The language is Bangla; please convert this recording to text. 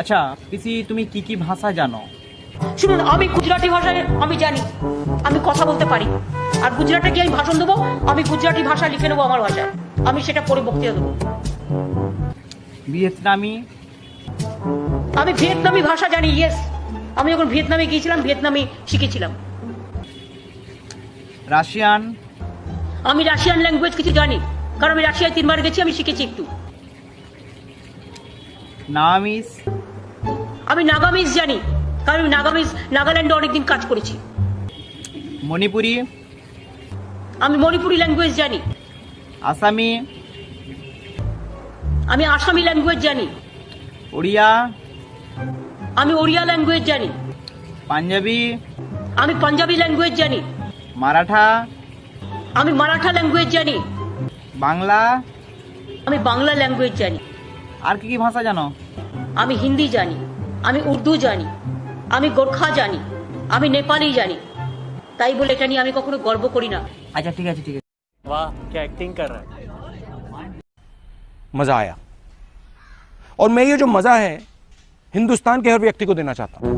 আচ্ছা পিসি, তুমি কি কি ভাষা জানো? শুনুন, আমি গুজরাটি ভাষায় আমি জানি, আমি কথা বলতে পারি। আর গুজরাটে গিয়ে আমি ভাষণ দেবো, আমি গুজরাটি ভাষা লিখে নেবো আমার ভাষায়, আমি সেটা পরে বক্তৃতা দেবো। ভিয়েতনামি? আমি ভিয়েতনামি ভাষা জানি, ইয়েস। আমি যখন ভিয়েতনামে গিয়েছিলাম ভিয়েতনামি শিখেছিলাম। রাশিয়ান? আমি রাশিয়ান ল্যাঙ্গুয়েজ কিছু জানি, কারণ আমি রাশিয়ায় 3 বার গেছি, আমি শিখেছি একটু। নাগামিস? আমি নাগামিজ জানি, কারণ আমি নাগাল্যান্ডে অনেকদিন কাজ করেছি। মণিপুরি? আমি মণিপুরি ল্যাঙ্গুয়েজ জানি। আসামি? আমি আসামি ল্যাঙ্গুয়েজ জানি। ওড়িয়া? আমি ওড়িয়া ল্যাঙ্গুয়েজ জানি। পাঞ্জাবি? আমি পাঞ্জাবি ল্যাঙ্গুয়েজ জানি। মারাঠা? আমি মারাঠা ল্যাঙ্গুয়েজ জানি। বাংলা? আমি বাংলা ল্যাঙ্গুয়েজ জানি। আর কি কি ভাষা জানো? আমি হিন্দি জানি, আমি উর্দু জানি, আমি গোর্খা জানি, আমি নেপালি জানি। তাই বলে এটা নিয়ে আমি কখনো গর্ব করি না। আচ্ছা ঠিক আছে ঠিক আছে। वाह क्या एक्टिंग कर रहा है। मजा आया और मैं ये जो मजा है हिंदुस्तान के हर व्यक्ति को देना चाहता हूं।